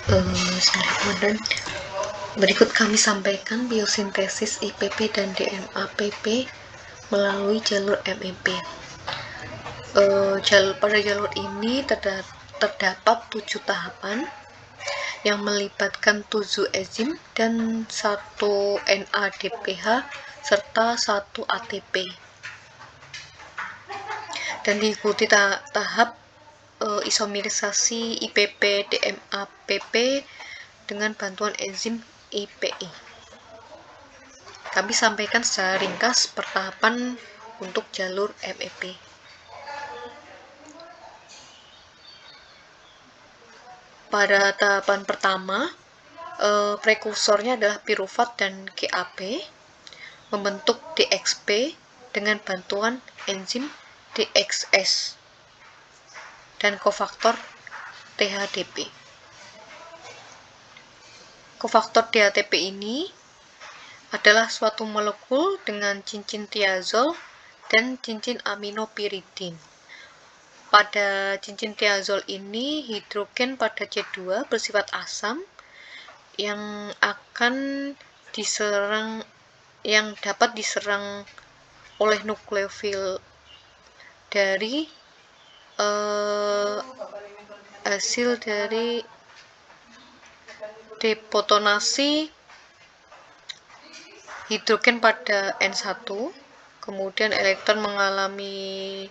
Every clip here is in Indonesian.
Kemudian berikut kami sampaikan biosintesis IPP dan DMAPP melalui jalur MEP. Pada jalur ini terdapat 7 tahapan yang melibatkan 7 enzim dan 1 NADPH serta 1 ATP, dan diikuti tahap isomerisasi IPP DMAPP dengan bantuan enzim IPI. Kami sampaikan secara ringkas pertahapan untuk jalur MEP. Pada tahapan pertama, prekursornya adalah pirufat dan GAP membentuk DXP dengan bantuan enzim DXS dan kofaktor THDP. Kofaktor THDP ini adalah suatu molekul dengan cincin thiazol dan cincin aminopiridin. Pada cincin thiazol ini, hidrogen pada C2 bersifat asam yang dapat diserang oleh nukleofil dari hasil dari deprotonasi hidrogen pada N1, kemudian elektron mengalami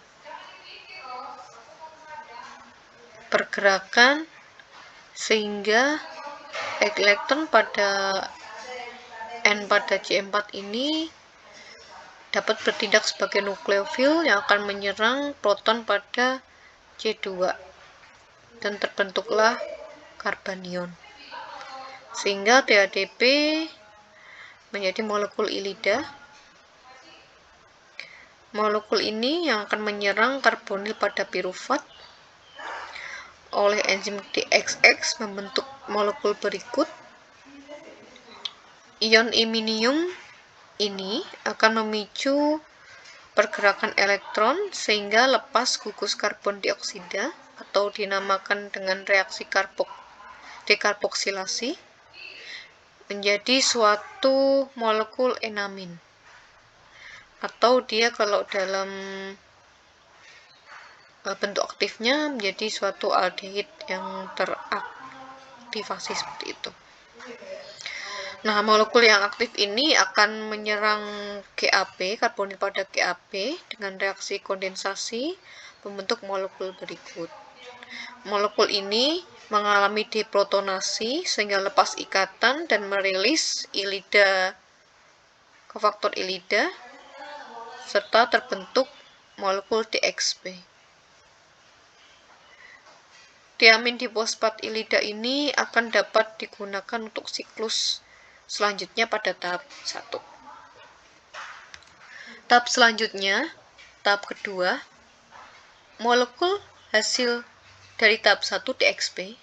pergerakan sehingga elektron pada N pada C4 ini dapat bertindak sebagai nukleofil yang akan menyerang proton pada C2 dan terbentuklah karbanion, sehingga THDP menjadi molekul ilida. Molekul ini yang akan menyerang karbonil pada pirufat oleh enzim DXX membentuk molekul berikut. Ion iminium ini akan memicu pergerakan elektron sehingga lepas gugus karbon dioksida atau dinamakan dengan reaksi dekarboksilasi menjadi suatu molekul enamin, atau dia kalau dalam bentuk aktifnya menjadi suatu aldehid yang teraktivasi seperti itu. Nah, molekul yang aktif ini akan menyerang GAP, karbonil pada GAP dengan reaksi kondensasi membentuk molekul berikut. Molekul ini mengalami deprotonasi sehingga lepas ikatan dan merilis kofaktor ilida serta terbentuk molekul DXP. Diamin difosfat ilida ini akan dapat digunakan untuk siklus selanjutnya pada tahap 1. Tahap selanjutnya, tahap kedua, molekul hasil dari tahap 1 DXP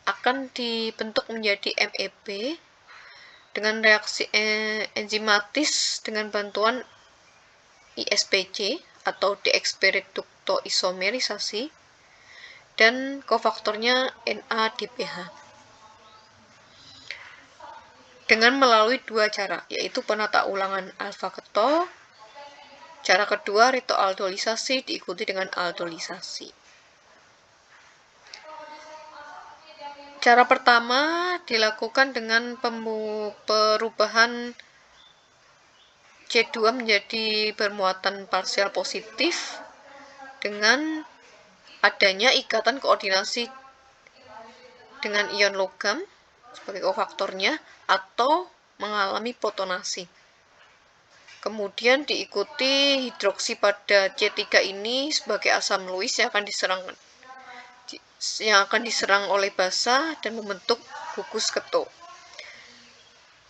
akan dibentuk menjadi MEP dengan reaksi enzimatis dengan bantuan ISPC atau DXP reduktoisomerisasi dan kofaktornya NADPH dengan melalui 2 cara, yaitu penata ulangan alfa ketol. Cara kedua, retoaldolisasi diikuti dengan aldolisasi. Cara pertama dilakukan dengan perubahan C2 menjadi bermuatan parsial positif dengan adanya ikatan koordinasi dengan ion logam sebagai kofaktornya atau mengalami protonasi. Kemudian diikuti hidroksi pada C3 ini sebagai asam Lewis yang akan diserang oleh basa dan membentuk gugus keto.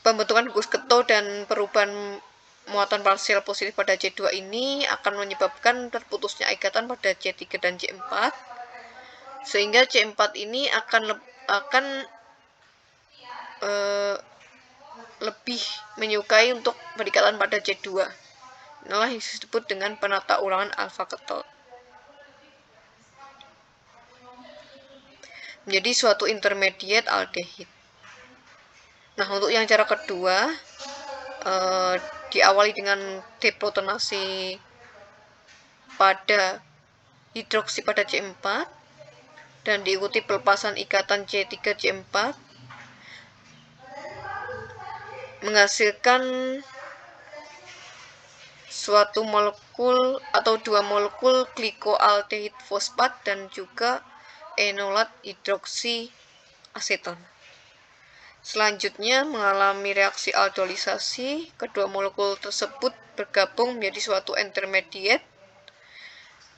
Pembentukan gugus keto dan perubahan muatan parsial positif pada C2 ini akan menyebabkan terputusnya ikatan pada C3 dan C4, sehingga C4 ini akan lebih menyukai untuk berikatan pada C2. Inilah yang disebut dengan penata ulangan alfa ketol. menjadi suatu intermediate aldehid. Nah, untuk yang cara kedua, diawali dengan deprotonasi pada hidroksi pada C4 dan diikuti pelepasan ikatan C3C4 menghasilkan suatu molekul atau dua molekul glikoaldehid fosfat dan juga enolat hidroksi aseton. Selanjutnya mengalami reaksi aldolisasi, kedua molekul tersebut bergabung menjadi suatu intermediate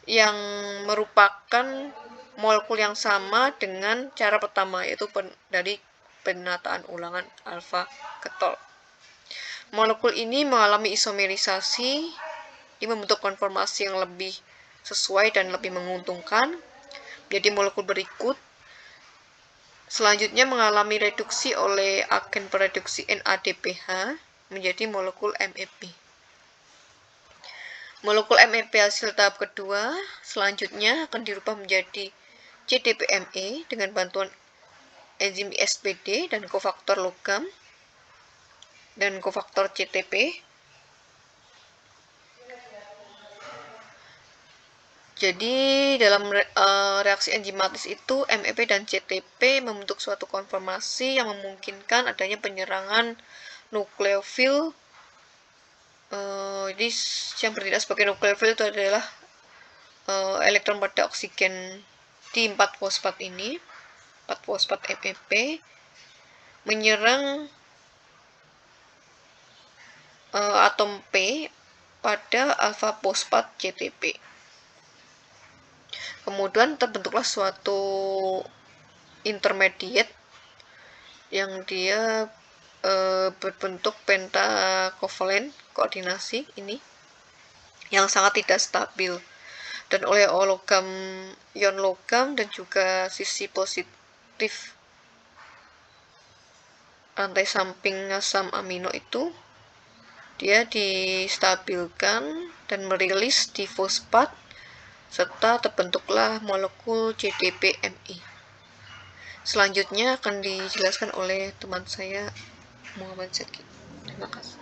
yang merupakan molekul yang sama dengan cara pertama, yaitu dari penataan ulangan alfa ketol. Molekul ini mengalami isomerisasi, ini membentuk konformasi yang lebih sesuai dan lebih menguntungkan menjadi molekul berikut. Selanjutnya mengalami reduksi oleh agen pereduksi NADPH menjadi molekul MEP. Molekul MEP hasil tahap kedua selanjutnya akan dirubah menjadi CDPME dengan bantuan enzim SPD dan kofaktor logam dan kofaktor CTP. Jadi dalam reaksi enzimatis itu MEP dan CTP membentuk suatu konformasi yang memungkinkan adanya penyerangan nukleofil. Jadi yang bertindak sebagai nukleofil itu adalah elektron pada oksigen di 4 fosfat ini, 4 fosfat MEP menyerang atom P pada alfa fosfat CTP. Kemudian terbentuklah suatu intermediate yang dia berbentuk pentacovalent koordinasi ini yang sangat tidak stabil, dan oleh logam, ion logam dan juga sisi positif rantai samping asam amino itu dia distabilkan dan merilis di fosfat serta terbentuklah molekul CDPME. Selanjutnya akan dijelaskan oleh teman saya Muhammad Zaki. Terima kasih.